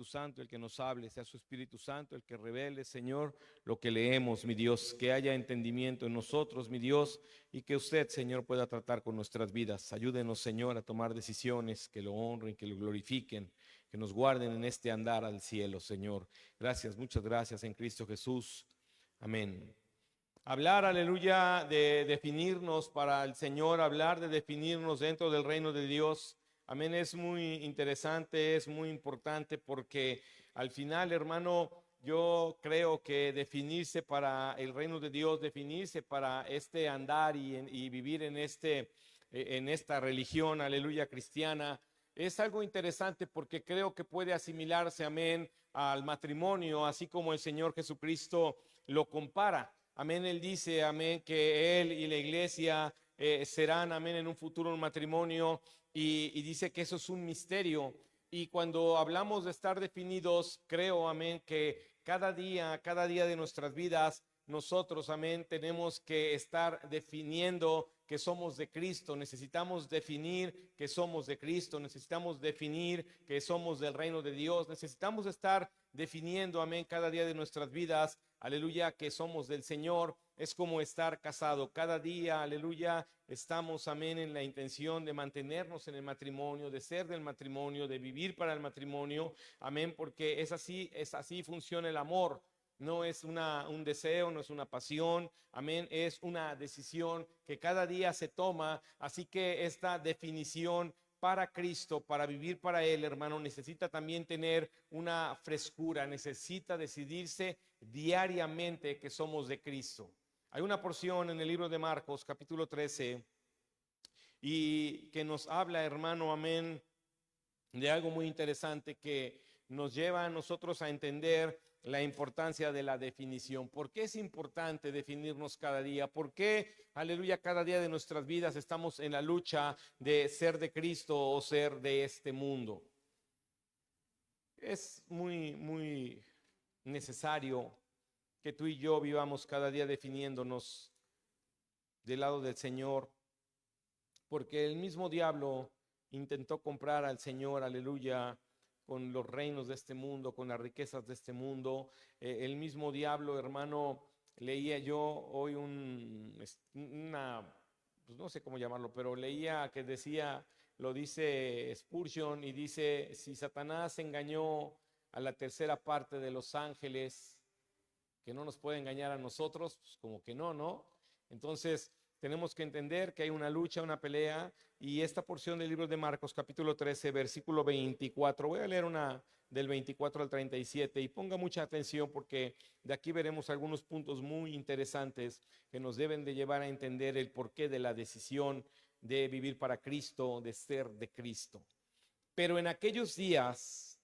Espíritu Santo el que nos hable, sea su Espíritu Santo el que revele, Señor, lo que leemos, mi Dios, que haya entendimiento en nosotros, mi Dios, y que usted, Señor, pueda tratar con nuestras vidas. Ayúdenos, Señor, a tomar decisiones que lo honren, que lo glorifiquen, que nos guarden en este andar al cielo, Señor. Gracias, muchas gracias en Cristo Jesús. Amén. Hablar, aleluya, de definirnos para el Señor, hablar de definirnos dentro del reino de Dios. Amén, es muy interesante, es muy importante porque al final, hermano, yo creo que definirse para el reino de Dios, definirse para este andar y vivir en esta religión, aleluya, cristiana, es algo interesante porque creo que puede asimilarse, amén, al matrimonio, así como el Señor Jesucristo lo compara. Amén, Él dice, amén, que Él y la iglesia serán, amén, en un futuro un matrimonio y dice que eso es un misterio. Y cuando hablamos de estar definidos, creo, amén, que cada día de nuestras vidas, nosotros, amén, tenemos que estar definiendo que somos de Cristo. Necesitamos definir que somos de Cristo. Necesitamos definir que somos del reino de Dios. Necesitamos estar definiendo, amén, cada día de nuestras vidas, aleluya, que somos del Señor. Es como estar casado. Cada día, aleluya, estamos, amén, en la intención de mantenernos en el matrimonio, de ser del matrimonio, de vivir para el matrimonio. Amén, porque es así funciona el amor. No es un deseo, no es una pasión, amén, es una decisión que cada día se toma. Así que esta definición para Cristo, para vivir para Él, hermano, necesita también tener una frescura, necesita decidirse diariamente que somos de Cristo. Hay una porción en el libro de Marcos, capítulo 13, y que nos habla, hermano, amén, de algo muy interesante que nos lleva a nosotros a entender la importancia de la definición. ¿Por qué es importante definirnos cada día? ¿Por qué, aleluya, cada día de nuestras vidas estamos en la lucha de ser de Cristo o ser de este mundo? Es muy necesario que tú y yo vivamos cada día definiéndonos del lado del Señor, porque el mismo diablo intentó comprar al Señor, aleluya, con los reinos de este mundo, con las riquezas de este mundo. El mismo diablo, hermano, leía yo hoy pues no sé cómo llamarlo, pero leía que decía, lo dice Spurgeon, y dice, si Satanás engañó a la tercera parte de los ángeles, que no nos puede engañar a nosotros, pues como que no, ¿no? Entonces, tenemos que entender que hay una lucha, una pelea, y esta porción del libro de Marcos, capítulo 13, versículo 24, voy a leer una del 24 al 37, y ponga mucha atención porque de aquí veremos algunos puntos muy interesantes que nos deben de llevar a entender el porqué de la decisión de vivir para Cristo, de ser de Cristo. Pero en aquellos días,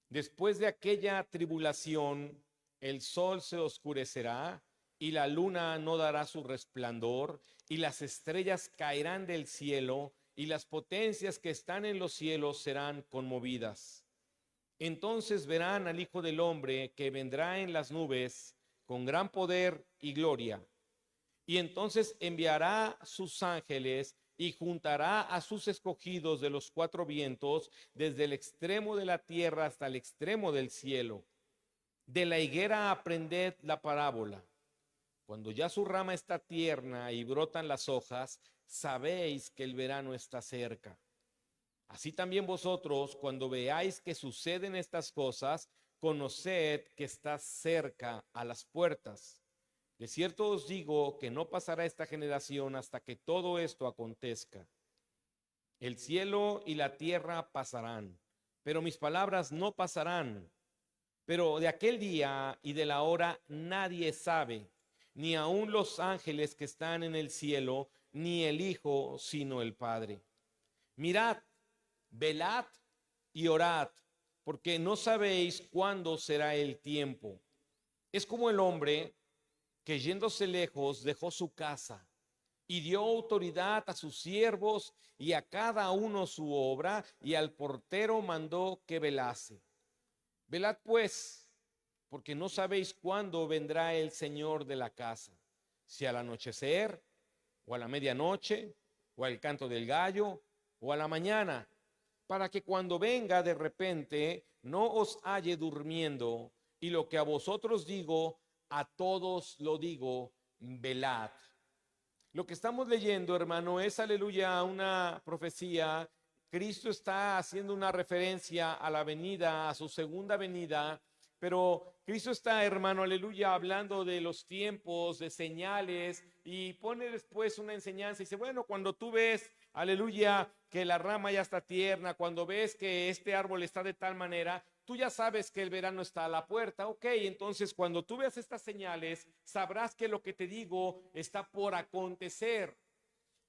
después de aquella tribulación, el sol se oscurecerá y la luna no dará su resplandor y las estrellas caerán del cielo y las potencias que están en los cielos serán conmovidas. Entonces verán al Hijo del Hombre que vendrá en las nubes con gran poder y gloria. Y entonces enviará sus ángeles y juntará a sus escogidos de los cuatro vientos, desde el extremo de la tierra hasta el extremo del cielo. De la higuera aprended la parábola. Cuando ya su rama está tierna y brotan las hojas, sabéis que el verano está cerca. Así también vosotros, cuando veáis que suceden estas cosas, conoced que está cerca a las puertas. De cierto os digo que no pasará esta generación hasta que todo esto acontezca. El cielo y la tierra pasarán, pero mis palabras no pasarán. Pero de aquel día y de la hora nadie sabe, ni aun los ángeles que están en el cielo, ni el Hijo, sino el Padre. Mirad, velad y orad, porque no sabéis cuándo será el tiempo. Es como el hombre que yéndose lejos dejó su casa y dio autoridad a sus siervos y a cada uno su obra, y al portero mandó que velase. Velad pues, porque no sabéis cuándo vendrá el Señor de la casa, si al anochecer, o a la medianoche, o al canto del gallo, o a la mañana, para que cuando venga de repente no os halle durmiendo, y lo que a vosotros digo, a todos lo digo, velad. Lo que estamos leyendo, hermano, es, aleluya, una profecía. Cristo está haciendo una referencia a la venida, a su segunda venida, pero Cristo está, hermano, aleluya, hablando de los tiempos, de señales, y pone después una enseñanza y dice, bueno, cuando tú ves, aleluya, que la rama ya está tierna, cuando ves que este árbol está de tal manera, tú ya sabes que el verano está a la puerta. Ok, entonces cuando tú veas estas señales, sabrás que lo que te digo está por acontecer.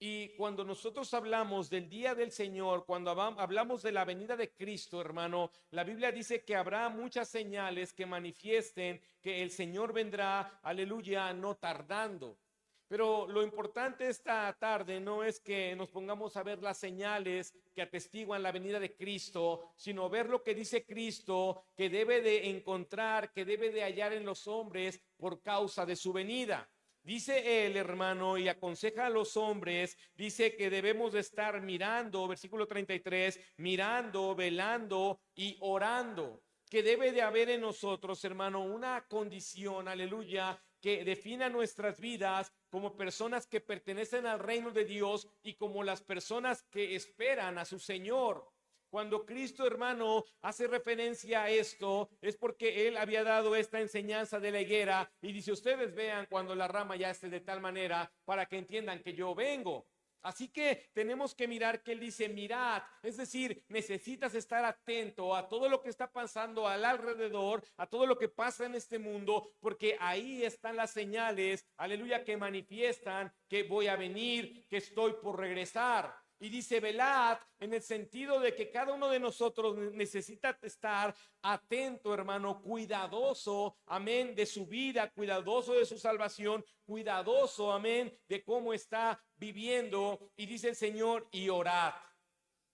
Y cuando nosotros hablamos del día del Señor, cuando hablamos de la venida de Cristo, hermano, la Biblia dice que habrá muchas señales que manifiesten que el Señor vendrá, aleluya, no tardando. Pero lo importante esta tarde no es que nos pongamos a ver las señales que atestiguan la venida de Cristo, sino ver lo que dice Cristo que debe de encontrar, que debe de hallar en los hombres por causa de su venida. Dice él, hermano, y aconseja a los hombres, dice que debemos de estar mirando, versículo 33, mirando, velando y orando, que debe de haber en nosotros, hermano, una condición, aleluya, que defina nuestras vidas como personas que pertenecen al reino de Dios y como las personas que esperan a su Señor. Cuando Cristo, hermano, hace referencia a esto, es porque Él había dado esta enseñanza de la higuera y dice, ustedes vean cuando la rama ya esté de tal manera para que entiendan que yo vengo. Así que tenemos que mirar que Él dice, mirad, es decir, necesitas estar atento a todo lo que está pasando al alrededor, a todo lo que pasa en este mundo, porque ahí están las señales, aleluya, que manifiestan que voy a venir, que estoy por regresar. Y dice, velad, en el sentido de que cada uno de nosotros necesita estar atento, hermano, cuidadoso, amén, de su vida, cuidadoso de su salvación, cuidadoso, amén, de cómo está viviendo. Y dice el Señor, y orad.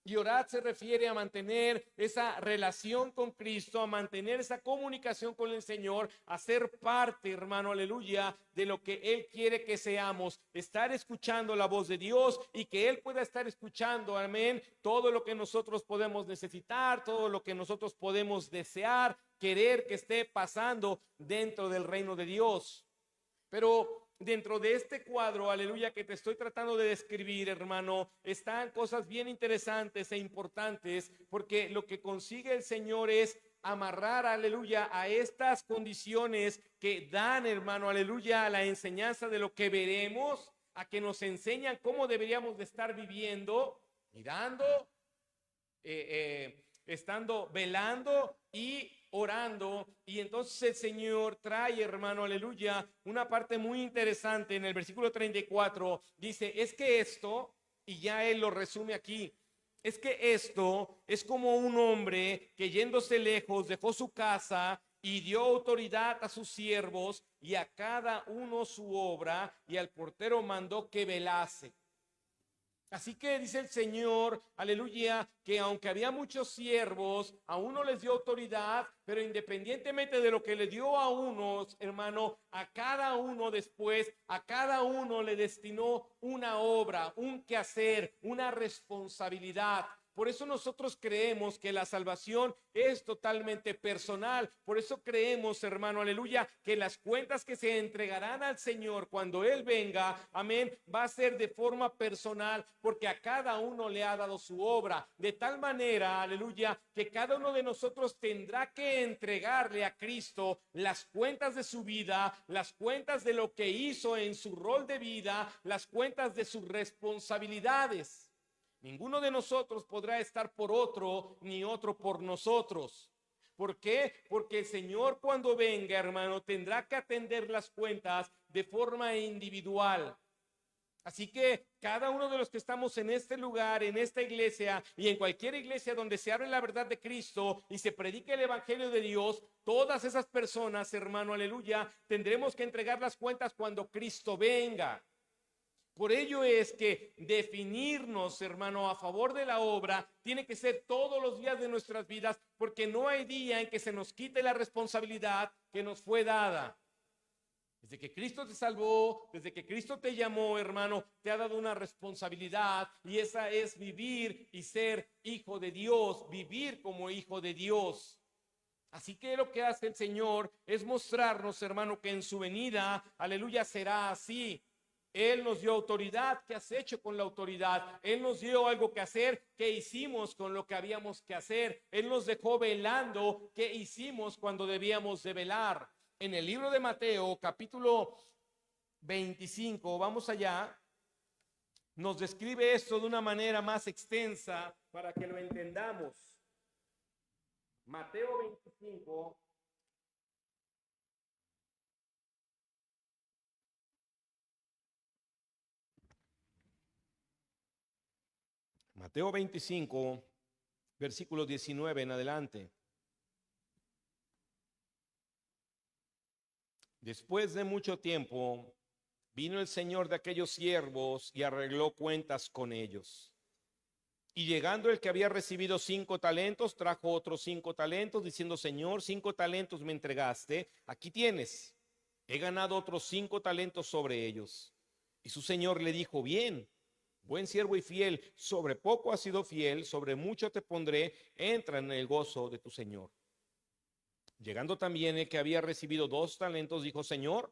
Y orad se refiere a mantener esa relación con Cristo, a mantener esa comunicación con el Señor, a ser parte, hermano, aleluya, de lo que Él quiere que seamos, estar escuchando la voz de Dios y que Él pueda estar escuchando, amén, todo lo que nosotros podemos necesitar, todo lo que nosotros podemos desear, querer que esté pasando dentro del reino de Dios. Pero dentro de este cuadro, aleluya, que te estoy tratando de describir, hermano, están cosas bien interesantes e importantes, porque lo que consigue el Señor es amarrar, aleluya, a estas condiciones que dan, hermano, aleluya, a la enseñanza de lo que veremos, a que nos enseñan cómo deberíamos de estar viviendo, mirando, estando velando y orando. Y entonces el Señor trae, hermano, aleluya, una parte muy interesante en el versículo 34. Dice, es que esto, y ya Él lo resume aquí, es que esto es como un hombre que yéndose lejos dejó su casa y dio autoridad a sus siervos y a cada uno su obra, y al portero mandó que velase. Así que dice el Señor, aleluya, que aunque había muchos siervos, a uno les dio autoridad, pero independientemente de lo que le dio a unos, hermano, a cada uno después, a cada uno le destinó una obra, un quehacer, una responsabilidad. Por eso nosotros creemos que la salvación es totalmente personal. Por eso creemos, hermano, aleluya, que las cuentas que se entregarán al Señor cuando Él venga, amén, va a ser de forma personal, porque a cada uno le ha dado su obra. De tal manera, aleluya, que cada uno de nosotros tendrá que entregarle a Cristo las cuentas de su vida, las cuentas de lo que hizo en su rol de vida, las cuentas de sus responsabilidades. Ninguno de nosotros podrá estar por otro, ni otro por nosotros. ¿Por qué? Porque el Señor cuando venga, hermano, tendrá que atender las cuentas de forma individual. Así que cada uno de los que estamos en este lugar, en esta iglesia y en cualquier iglesia donde se hable la verdad de Cristo y se predique el evangelio de Dios, todas esas personas, hermano, aleluya, tendremos que entregar las cuentas cuando Cristo venga. Por ello es que definirnos, hermano, a favor de la obra tiene que ser todos los días de nuestras vidas, porque no hay día en que se nos quite la responsabilidad que nos fue dada. Desde que Cristo te salvó, desde que Cristo te llamó, hermano, te ha dado una responsabilidad, y esa es vivir y ser hijo de Dios, vivir como hijo de Dios. Así que lo que hace el Señor es mostrarnos, hermano, que en su venida, aleluya, será así. Él nos dio autoridad. ¿Qué has hecho con la autoridad? Él nos dio algo que hacer. ¿Qué hicimos con lo que habíamos que hacer? Él nos dejó velando. ¿Qué hicimos cuando debíamos de velar? En el libro de Mateo, capítulo 25, vamos allá, nos describe esto de una manera más extensa para que lo entendamos. Mateo 25. Mateo 25, versículo 19 en adelante. Después de mucho tiempo, vino el señor de aquellos siervos y arregló cuentas con ellos. Y llegando el que había recibido 5 talentos, trajo otros 5 talentos, diciendo: Señor, 5 talentos me entregaste, aquí tienes. He ganado otros 5 talentos sobre ellos. Y su señor le dijo: Bien, buen siervo y fiel, sobre poco has sido fiel, sobre mucho te pondré, entra en el gozo de tu señor. Llegando también el que había recibido 2 talentos, dijo: Señor,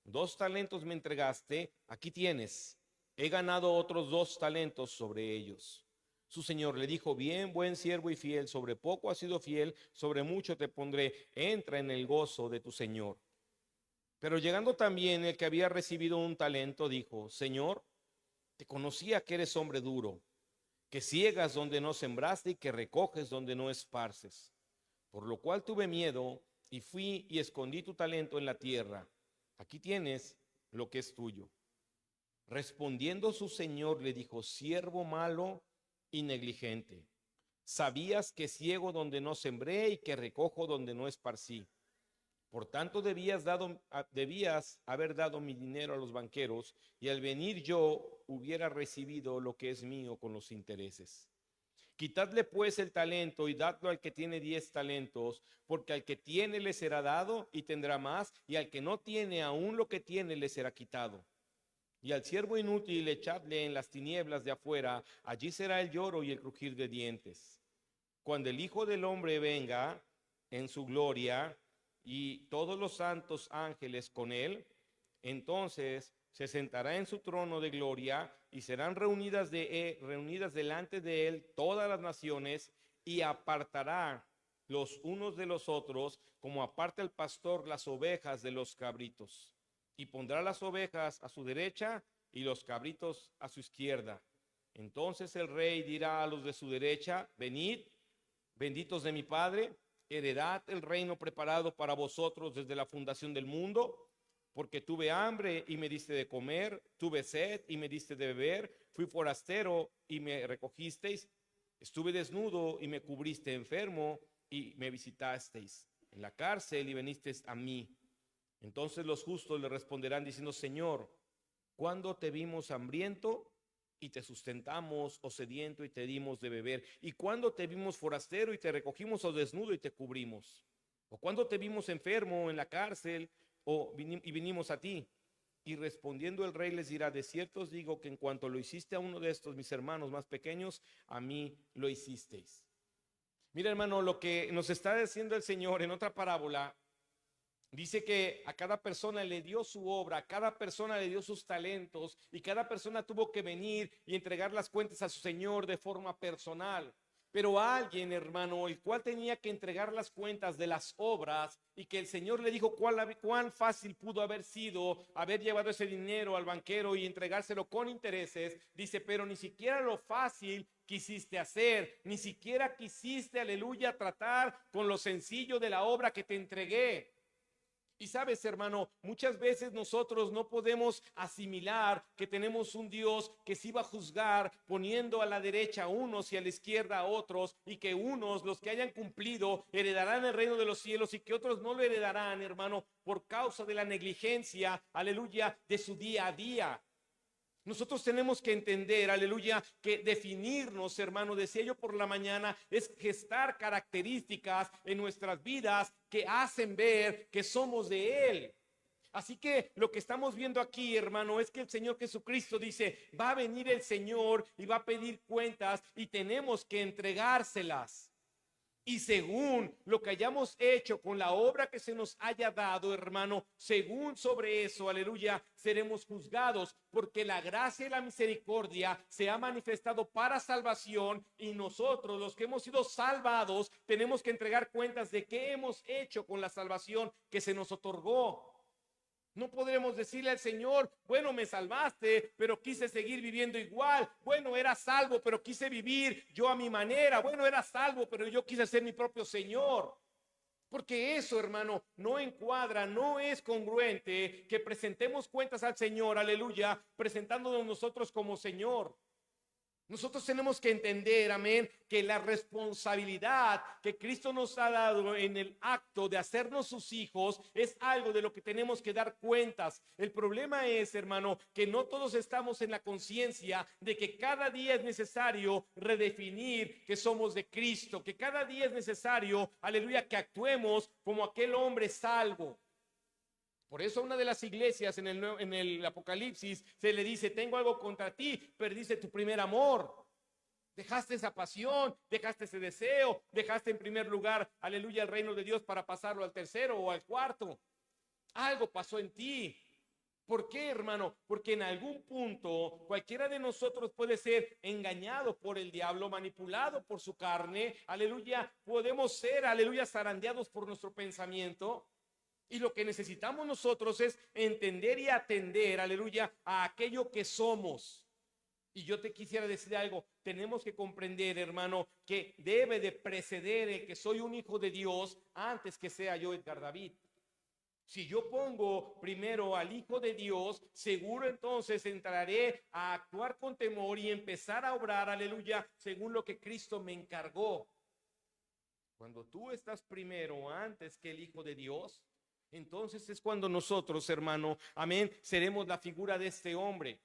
2 talentos me entregaste, aquí tienes. He ganado otros 2 talentos sobre ellos. Su señor le dijo: Bien, buen siervo y fiel, sobre poco has sido fiel, sobre mucho te pondré, entra en el gozo de tu señor. Pero llegando también el que había recibido 1 talento, dijo: Señor, te conocía que eres hombre duro, que ciegas donde no sembraste y que recoges donde no esparces. Por lo cual tuve miedo y fui y escondí tu talento en la tierra. Aquí tienes lo que es tuyo. Respondiendo su señor le dijo: Siervo malo y negligente, sabías que ciego donde no sembré y que recojo donde no esparcí. Por tanto debías haber dado mi dinero a los banqueros, y al venir yo hubiera recibido lo que es mío con los intereses. Quitadle pues el talento y dadlo al que tiene 10 talentos, porque al que tiene le será dado y tendrá más, y al que no tiene aún lo que tiene le será quitado. Y al siervo inútil echadle en las tinieblas de afuera, allí será el lloro y el crujir de dientes. Cuando el Hijo del Hombre venga en su gloria y todos los santos ángeles con él, entonces se sentará en su trono de gloria y serán reunidas delante de él todas las naciones, y apartará los unos de los otros, como aparta el pastor las ovejas de los cabritos. Y pondrá las ovejas a su derecha y los cabritos a su izquierda. Entonces el rey dirá a los de su derecha: Venid, benditos de mi Padre, heredad el reino preparado para vosotros desde la fundación del mundo. Porque tuve hambre y me diste de comer, tuve sed y me diste de beber, fui forastero y me recogisteis, estuve desnudo y me cubriste, enfermo y me visitasteis, en la cárcel y venisteis a mí. Entonces los justos le responderán diciendo: Señor, ¿cuándo te vimos hambriento y te sustentamos, o sediento y te dimos de beber? ¿Y cuándo te vimos forastero y te recogimos, o desnudo y te cubrimos? ¿O cuándo te vimos enfermo en la cárcel y vinimos a ti? Y respondiendo el rey les dirá: de cierto os digo que en cuanto lo hiciste a uno de estos mis hermanos más pequeños, a mí lo hicisteis. Mira, hermano, lo que nos está diciendo el Señor en otra parábola, dice que a cada persona le dio su obra, a cada persona le dio sus talentos, y cada persona tuvo que venir y entregar las cuentas a su Señor de forma personal. Pero a alguien, hermano, el cual tenía que entregar las cuentas de las obras, y que el Señor le dijo cuán fácil pudo haber sido haber llevado ese dinero al banquero y entregárselo con intereses. Dice: pero ni siquiera lo fácil quisiste hacer, ni siquiera quisiste, aleluya, tratar con lo sencillo de la obra que te entregué. Y sabes, hermano, muchas veces nosotros no podemos asimilar que tenemos un Dios que sí va a juzgar, poniendo a la derecha a unos y a la izquierda a otros, y que unos, los que hayan cumplido, heredarán el reino de los cielos, y que otros no lo heredarán, hermano, por causa de la negligencia, aleluya, de su día a día. Nosotros tenemos que entender, aleluya, que definirnos, hermano, decía yo por la mañana, es gestar características en nuestras vidas que hacen ver que somos de Él. Así que lo que estamos viendo aquí, hermano, es que el Señor Jesucristo dice: va a venir el Señor y va a pedir cuentas, y tenemos que entregárselas. Y según lo que hayamos hecho con la obra que se nos haya dado, hermano, según sobre eso, aleluya, seremos juzgados, porque la gracia y la misericordia se ha manifestado para salvación, y nosotros, los que hemos sido salvados, tenemos que entregar cuentas de qué hemos hecho con la salvación que se nos otorgó. No podremos decirle al Señor, bueno, me salvaste, pero quise seguir viviendo igual. Bueno, era salvo, pero quise vivir yo a mi manera. Bueno, era salvo, pero yo quise ser mi propio Señor. Porque eso, hermano, no encuadra, no es congruente que presentemos cuentas al Señor, aleluya, presentándonos nosotros como Señor. Nosotros tenemos que entender, amén, que la responsabilidad que Cristo nos ha dado en el acto de hacernos sus hijos es algo de lo que tenemos que dar cuentas. El problema es, hermano, que no todos estamos en la conciencia de que cada día es necesario redefinir que somos de Cristo, que cada día es necesario, aleluya, que actuemos como aquel hombre salvo. Por eso a una de las iglesias en el Apocalipsis se le dice, tengo algo contra ti, perdiste tu primer amor. Dejaste esa pasión, dejaste ese deseo, dejaste en primer lugar, aleluya, el reino de Dios para pasarlo al tercero o al cuarto. Algo pasó en ti. ¿Por qué, hermano? Porque en algún punto cualquiera de nosotros puede ser engañado por el diablo, manipulado por su carne. Aleluya, podemos ser, aleluya, zarandeados por nuestro pensamiento. Y lo que necesitamos nosotros es entender y atender, aleluya, a aquello que somos. Y yo te quisiera decir algo, tenemos que comprender, hermano, que debe de preceder el que soy un hijo de Dios antes que sea yo Edgar David. Si yo pongo primero al Hijo de Dios, seguro entonces entraré a actuar con temor y empezar a obrar, aleluya, según lo que Cristo me encargó. Cuando tú estás primero antes que el Hijo de Dios, entonces es cuando nosotros, hermano, amén, seremos la figura de este hombre.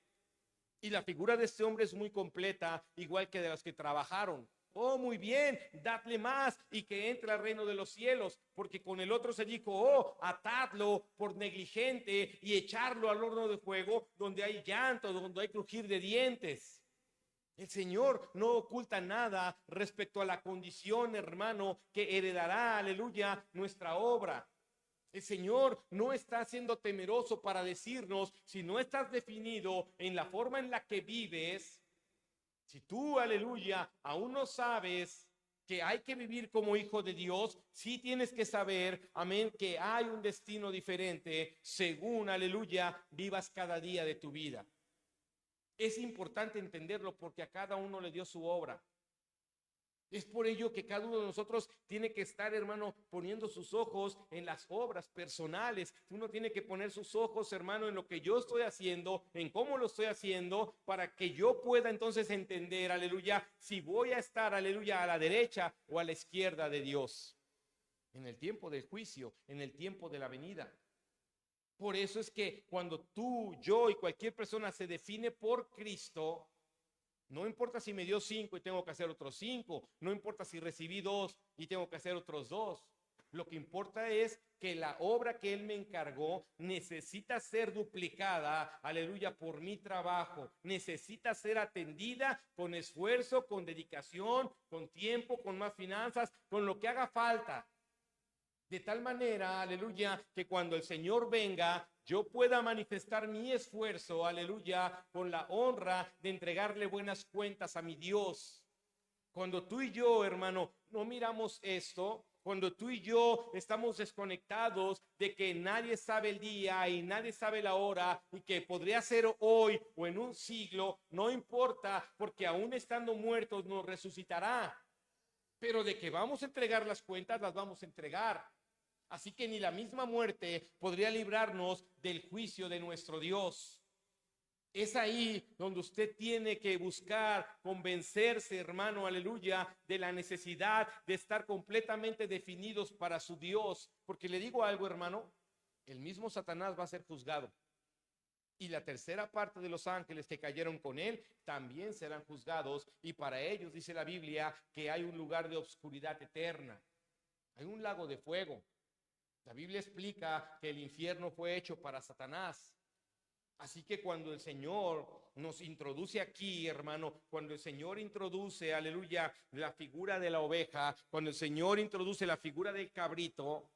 Y la figura de este hombre es muy completa, igual que de los que trabajaron. Oh, muy bien, dadle más y que entre al reino de los cielos, porque con el otro se dijo, oh, atadlo por negligente y echarlo al horno de fuego, donde hay llanto, donde hay crujir de dientes. El Señor no oculta nada respecto a la condición, hermano, que heredará, aleluya, nuestra obra. El Señor no está siendo temeroso para decirnos, si no estás definido en la forma en la que vives, si tú, aleluya, aún no sabes que hay que vivir como hijo de Dios, sí tienes que saber, amén, que hay un destino diferente según, aleluya, vivas cada día de tu vida. Es importante entenderlo porque a cada uno le dio su obra. Es por ello que cada uno de nosotros tiene que estar, hermano, poniendo sus ojos en las obras personales. Uno tiene que poner sus ojos, hermano, en lo que yo estoy haciendo, en cómo lo estoy haciendo, para que yo pueda entonces entender, aleluya, si voy a estar, aleluya, a la derecha o a la izquierda de Dios. En el tiempo del juicio, en el tiempo de la venida. Por eso es que cuando tú, yo y cualquier persona se define por Cristo, no importa si me dio 5 y tengo que hacer otros 5. No importa si recibí 2 y tengo que hacer otros 2. Lo que importa es que la obra que Él me encargó necesita ser duplicada, aleluya, por mi trabajo. Necesita ser atendida con esfuerzo, con dedicación, con tiempo, con más finanzas, con lo que haga falta. De tal manera, aleluya, que cuando el Señor venga, yo pueda manifestar mi esfuerzo, aleluya, con la honra de entregarle buenas cuentas a mi Dios. Cuando tú y yo, hermano, no miramos esto, cuando tú y yo estamos desconectados de que nadie sabe el día y nadie sabe la hora y que podría ser hoy o en un siglo, no importa, porque aún estando muertos nos resucitará. Pero de que vamos a entregar las cuentas, las vamos a entregar. Así que ni la misma muerte podría librarnos del juicio de nuestro Dios. Es ahí donde usted tiene que buscar convencerse, hermano, aleluya, de la necesidad de estar completamente definidos para su Dios. Porque le digo algo, hermano, el mismo Satanás va a ser juzgado. Y la tercera parte de los ángeles que cayeron con él también serán juzgados. Y para ellos dice la Biblia que hay un lugar de oscuridad eterna. Hay un lago de fuego. La Biblia explica que el infierno fue hecho para Satanás. Así que cuando el Señor nos introduce aquí, hermano, cuando el Señor introduce, aleluya, la figura de la oveja, cuando el Señor introduce la figura del cabrito,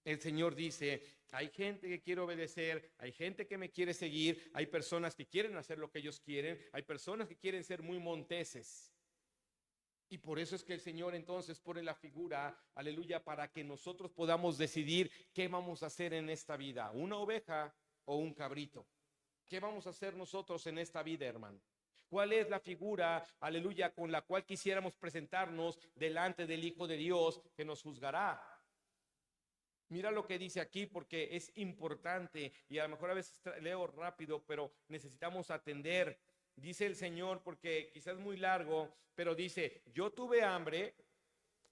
el Señor dice, hay gente que quiere obedecer, hay gente que me quiere seguir, hay personas que quieren hacer lo que ellos quieren, hay personas que quieren ser muy monteses. Y por eso es que el Señor entonces pone la figura, aleluya, para que nosotros podamos decidir qué vamos a hacer en esta vida, una oveja o un cabrito. ¿Qué vamos a hacer nosotros en esta vida, hermano? ¿Cuál es la figura, aleluya, con la cual quisiéramos presentarnos delante del Hijo de Dios que nos juzgará? Mira lo que dice aquí porque es importante y a lo mejor a veces leo rápido, pero necesitamos atender. Dice el Señor porque quizás es muy largo, pero dice, yo tuve hambre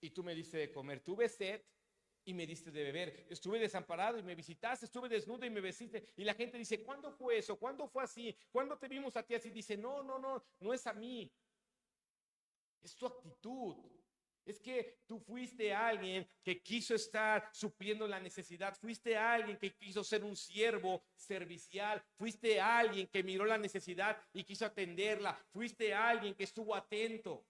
y tú me diste de comer, tuve sed y me diste de beber, estuve desamparado y me visitaste, estuve desnudo y me vestiste. Y la gente dice, ¿cuándo fue eso? ¿Cuándo fue así? ¿Cuándo te vimos a ti así? Dice, no es a mí, es tu actitud. Es que tú fuiste alguien que quiso estar supliendo la necesidad, fuiste alguien que quiso ser un siervo servicial, fuiste alguien que miró la necesidad y quiso atenderla, fuiste alguien que estuvo atento.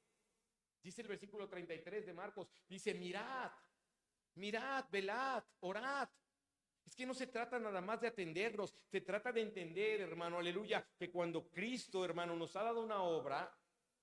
Dice el versículo 33 de Marcos, dice, mirad, velad, orad. Es que no se trata nada más de atendernos, se trata de entender, hermano, aleluya, que cuando Cristo, hermano, nos ha dado una obra,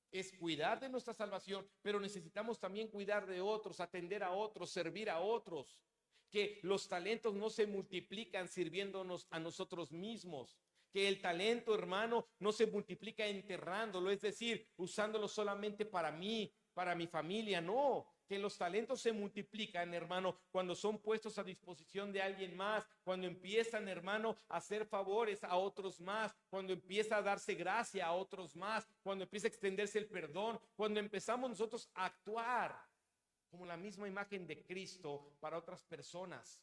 es cuidar de nuestra salvación, pero necesitamos también cuidar de otros, atender a otros, servir a otros. Que los talentos no se multiplican sirviéndonos a nosotros mismos. Que el talento, hermano, no se multiplica enterrándolo, es decir, usándolo solamente para mí, para mi familia, no. Que los talentos se multiplican, hermano, cuando son puestos a disposición de alguien más, cuando empiezan, hermano, a hacer favores a otros más, cuando empieza a darse gracia a otros más, cuando empieza a extenderse el perdón, cuando empezamos nosotros a actuar como la misma imagen de Cristo para otras personas.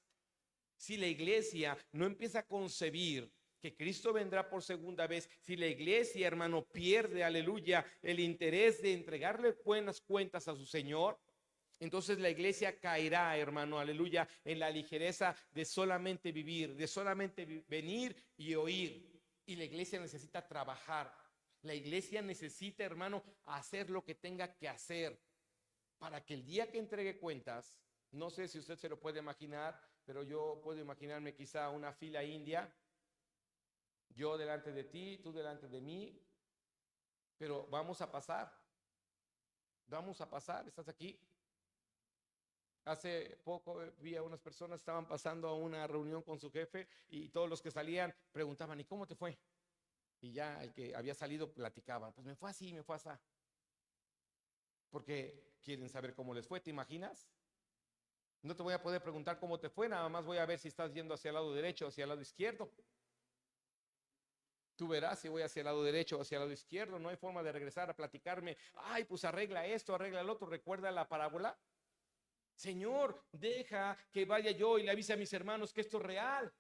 Si la iglesia no empieza a concebir que Cristo vendrá por segunda vez, si la iglesia, hermano, pierde, aleluya, el interés de entregarle buenas cuentas a su Señor, entonces la iglesia caerá, hermano, aleluya, en la ligereza de solamente vivir, de solamente venir y oír. Y la iglesia necesita trabajar. La iglesia necesita, hermano, hacer lo que tenga que hacer para que el día que entregue cuentas, no sé si usted se lo puede imaginar, pero yo puedo imaginarme quizá una fila india, yo delante de ti, tú delante de mí, pero vamos a pasar, ¿estás aquí? Hace poco vi a unas personas, estaban pasando a una reunión con su jefe y todos los que salían preguntaban, ¿y cómo te fue? Y ya el que había salido platicaba, pues me fue así, me fue así. Porque quieren saber cómo les fue, ¿te imaginas? No te voy a poder preguntar cómo te fue, nada más voy a ver si estás yendo hacia el lado derecho o hacia el lado izquierdo. Tú verás si voy hacia el lado derecho o hacia el lado izquierdo, no hay forma de regresar a platicarme, ay, pues arregla esto, arregla el otro, ¿recuerda la parábola? Señor, deja que vaya yo y le avise a mis hermanos que esto es real.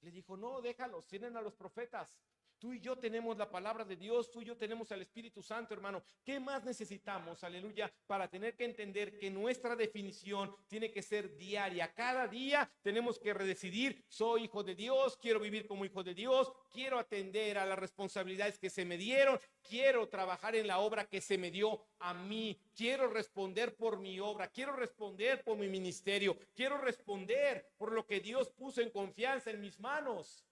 Le dijo, no, déjalos, tienen a los profetas. Tú y yo tenemos la palabra de Dios, tú y yo tenemos al Espíritu Santo, hermano. ¿Qué más necesitamos, aleluya, para tener que entender que nuestra definición tiene que ser diaria? Cada día tenemos que redecidir, soy hijo de Dios, quiero vivir como hijo de Dios, quiero atender a las responsabilidades que se me dieron, quiero trabajar en la obra que se me dio a mí, quiero responder por mi obra, quiero responder por mi ministerio, quiero responder por lo que Dios puso en confianza en mis manos.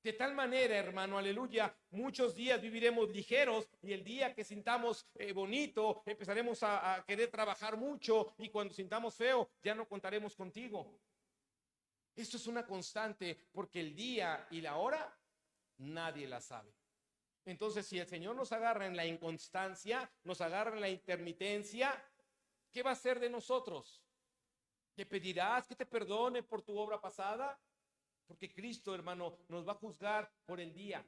De tal manera, hermano, aleluya, muchos días viviremos ligeros y el día que sintamos bonito, empezaremos a querer trabajar mucho y cuando sintamos feo, ya no contaremos contigo. Esto es una constante porque el día y la hora nadie la sabe. Entonces, si el Señor nos agarra en la inconstancia, nos agarra en la intermitencia, ¿qué va a hacer de nosotros? ¿Te pedirás que te perdone por tu obra pasada? Porque Cristo, hermano, nos va a juzgar por el día.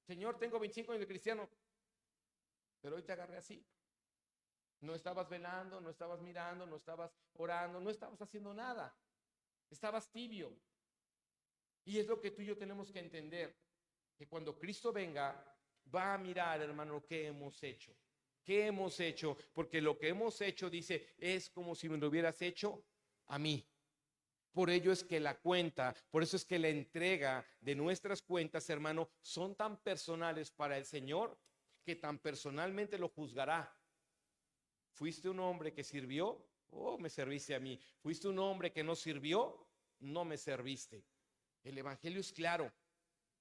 Señor, tengo 25 años de cristiano, pero hoy te agarré así. No estabas velando, no estabas mirando, no estabas orando, no estabas haciendo nada. Estabas tibio. Y es lo que tú y yo tenemos que entender, que cuando Cristo venga, va a mirar, hermano, qué hemos hecho. ¿Qué hemos hecho? Porque lo que hemos hecho, dice, es como si me lo hubieras hecho a mí. Por ello es que la cuenta, por eso es que la entrega de nuestras cuentas, hermano, son tan personales para el Señor que tan personalmente lo juzgará. ¿Fuiste un hombre que sirvió? Oh, me serviste a mí. ¿Fuiste un hombre que no sirvió? No me serviste. El evangelio es claro.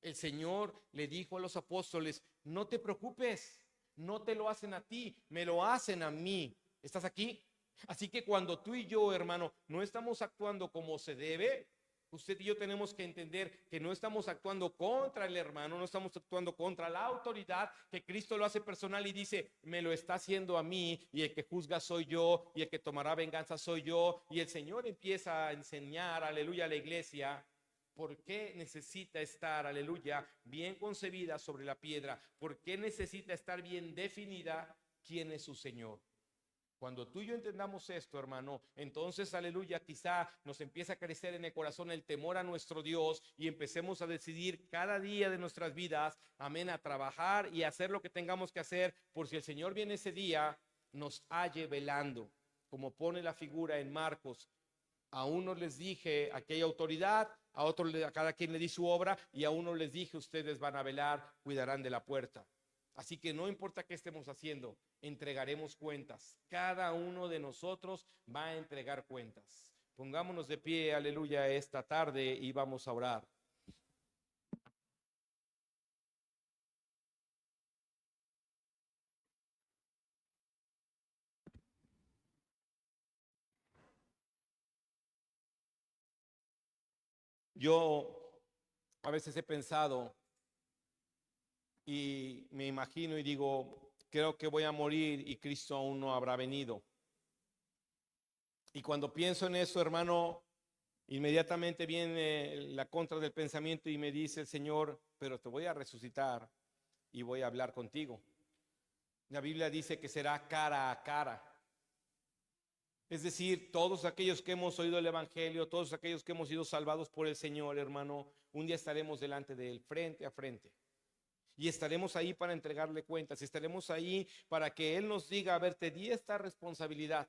El Señor le dijo a los apóstoles: no te preocupes, no te lo hacen a ti, me lo hacen a mí. ¿Estás aquí? Así que cuando tú y yo, hermano, no estamos actuando como se debe, usted y yo tenemos que entender que no estamos actuando contra el hermano, no estamos actuando contra la autoridad, que Cristo lo hace personal y dice: me lo está haciendo a mí, y el que juzga soy yo, y el que tomará venganza soy yo. Y el Señor empieza a enseñar, aleluya, a la iglesia por qué necesita estar, aleluya, bien concebida sobre la piedra, por qué necesita estar bien definida quién es su Señor. Cuando tú y yo entendamos esto, hermano, entonces, aleluya, quizá nos empieza a crecer en el corazón el temor a nuestro Dios y empecemos a decidir cada día de nuestras vidas, amén, a trabajar y a hacer lo que tengamos que hacer, por si el Señor viene ese día, nos halle velando, como pone la figura en Marcos. A unos les dije: aquí hay autoridad, a otros, a cada quien le di su obra, y a unos les dije: ustedes van a velar, cuidarán de la puerta. Así que no importa qué estemos haciendo, entregaremos cuentas. Cada uno de nosotros va a entregar cuentas. Pongámonos de pie, aleluya, esta tarde y vamos a orar. Yo a veces he pensado y me imagino y digo: creo que voy a morir y Cristo aún no habrá venido. Y cuando pienso en eso, hermano, inmediatamente viene la contra del pensamiento y me dice el Señor: pero te voy a resucitar y voy a hablar contigo. La Biblia dice que será cara a cara. Es decir, todos aquellos que hemos oído el evangelio, todos aquellos que hemos sido salvados por el Señor, hermano, un día estaremos delante de él, frente a frente. Y estaremos ahí para entregarle cuentas, estaremos ahí para que él nos diga: a ver, te di esta responsabilidad.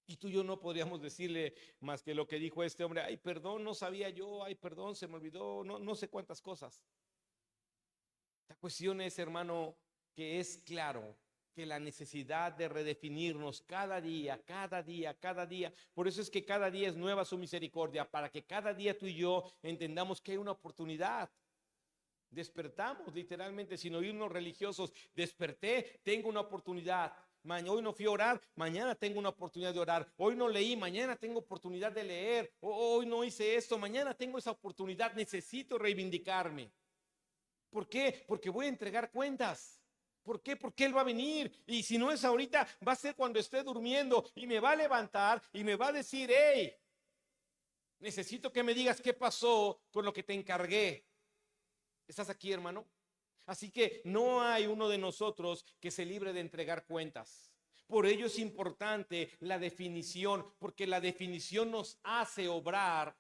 Y tú y yo no podríamos decirle más que lo que dijo este hombre: ay, perdón, no sabía yo, ay, perdón, se me olvidó, no sé cuántas cosas. La cuestión es, hermano, que es claro que la necesidad de redefinirnos cada día, cada día, cada día. Por eso es que cada día es nueva su misericordia, para que cada día tú y yo entendamos que hay una oportunidad. Despertamos literalmente, sin oírnos religiosos. Desperté, tengo una oportunidad. Hoy no fui a orar, mañana tengo una oportunidad de orar. Hoy no leí, mañana tengo oportunidad de leer. Hoy no hice esto, mañana tengo esa oportunidad. Necesito reivindicarme. ¿Por qué? Porque voy a entregar cuentas. ¿Por qué? Porque Él va a venir. Y si no es ahorita, va a ser cuando esté durmiendo. Y me va a levantar y me va a decir: hey, necesito que me digas qué pasó con lo que te encargué. ¿Estás aquí, hermano? Así que no hay uno de nosotros que se libre de entregar cuentas. Por ello es importante la definición, porque la definición nos hace obrar,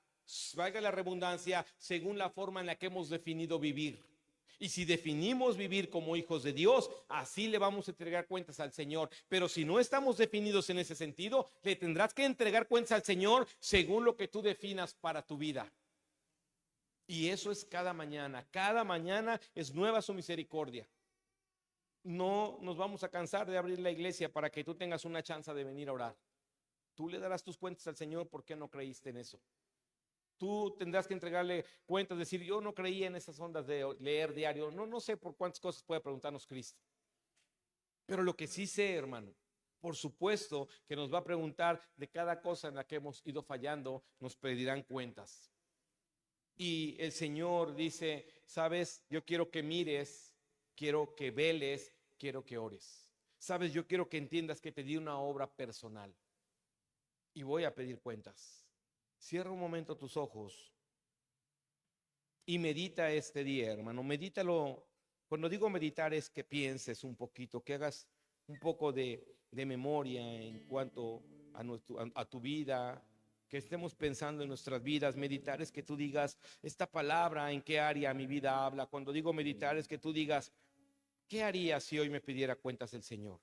valga la redundancia, según la forma en la que hemos definido vivir. Y si definimos vivir como hijos de Dios, así le vamos a entregar cuentas al Señor. Pero si no estamos definidos en ese sentido, le tendrás que entregar cuentas al Señor según lo que tú definas para tu vida. Y eso es cada mañana es nueva su misericordia. No nos vamos a cansar de abrir la iglesia para que tú tengas una chance de venir a orar. Tú le darás tus cuentas al Señor por qué no creíste en eso. Tú tendrás que entregarle cuentas, decir: yo no creía en esas ondas de leer diario. No sé por cuántas cosas puede preguntarnos Cristo. Pero lo que sí sé, hermano, por supuesto que nos va a preguntar de cada cosa en la que hemos ido fallando, nos pedirán cuentas. Y el Señor dice: sabes, yo quiero que mires, quiero que veles, quiero que ores. Sabes, yo quiero que entiendas que te di una obra personal y voy a pedir cuentas. Cierra un momento tus ojos y medita este día, hermano. Medítalo. Cuando digo meditar es que pienses un poquito, que hagas un poco de memoria en cuanto a tu vida, que estemos pensando en nuestras vidas. Meditar es que tú digas: esta palabra, ¿en qué área mi vida habla? Cuando digo meditar es que tú digas: ¿qué haría si hoy me pidiera cuentas el Señor?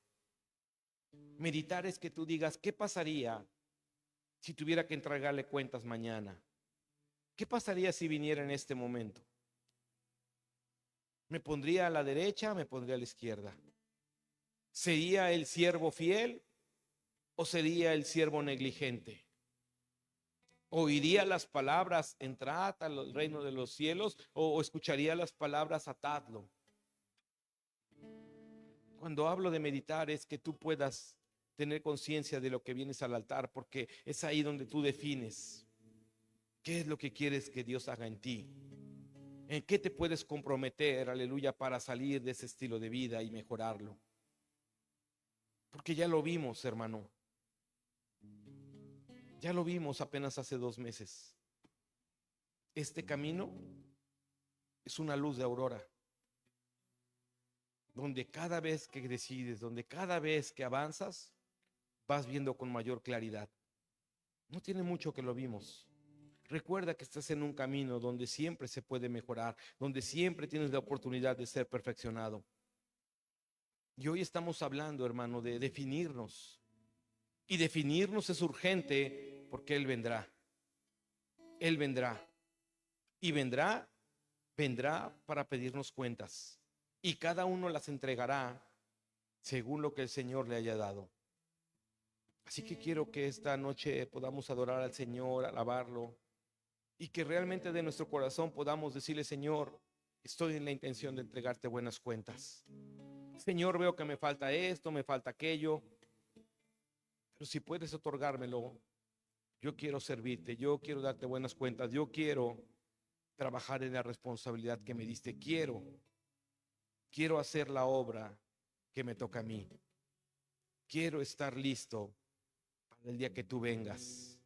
Meditar es que tú digas: ¿qué pasaría Si tuviera que entregarle cuentas mañana, ¿qué pasaría si viniera en este momento? ¿Me pondría a la derecha o me pondría a la izquierda? ¿Sería el siervo fiel o sería el siervo negligente? ¿Oiría las palabras, entrad al reino de los cielos, o escucharía las palabras, atadlo? Cuando hablo de meditar es que tú puedas tener conciencia de lo que vienes al altar, porque es ahí donde tú defines qué es lo que quieres que Dios haga en ti, en qué te puedes comprometer, aleluya, para salir de ese estilo de vida y mejorarlo. Porque ya lo vimos, hermano. Ya lo vimos apenas hace 2 meses. Este camino es una luz de aurora, donde cada vez que decides, donde cada vez que avanzas, vas viendo con mayor claridad. No tiene mucho que lo vimos. Recuerda que estás en un camino donde siempre se puede mejorar, donde siempre tienes la oportunidad de ser perfeccionado. Y hoy estamos hablando, hermano, de definirnos. Y definirnos es urgente porque Él vendrá. Él vendrá. Y vendrá para pedirnos cuentas. Y cada uno las entregará según lo que el Señor le haya dado. Así que quiero que esta noche podamos adorar al Señor, alabarlo, y que realmente de nuestro corazón podamos decirle: Señor, estoy en la intención de entregarte buenas cuentas. Señor, veo que me falta esto, me falta aquello, pero si puedes otorgármelo, yo quiero servirte, yo quiero darte buenas cuentas, yo quiero trabajar en la responsabilidad que me diste, quiero hacer la obra que me toca a mí, quiero estar listo para el día que tú vengas,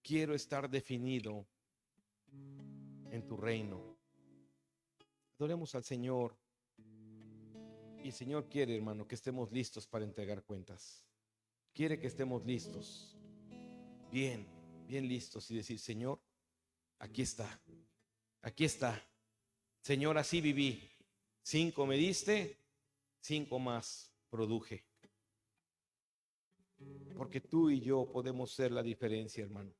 quiero estar definido en tu reino. Adoremos al Señor. Y el Señor quiere, hermano, que estemos listos para entregar cuentas. Quiere que estemos listos, bien listos, y decir: Señor, aquí está, aquí está. Señor, así viví. 5 me diste, 5 más produje. Porque tú y yo podemos ser la diferencia, hermano,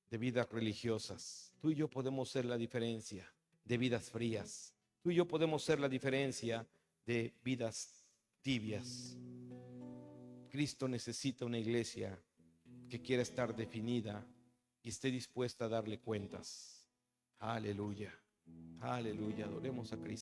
de vidas religiosas. Tú y yo podemos ser la diferencia de vidas frías. Tú y yo podemos ser la diferencia de vidas tibias. Cristo necesita una iglesia que quiera estar definida y esté dispuesta a darle cuentas. Aleluya, aleluya, adoremos a Cristo.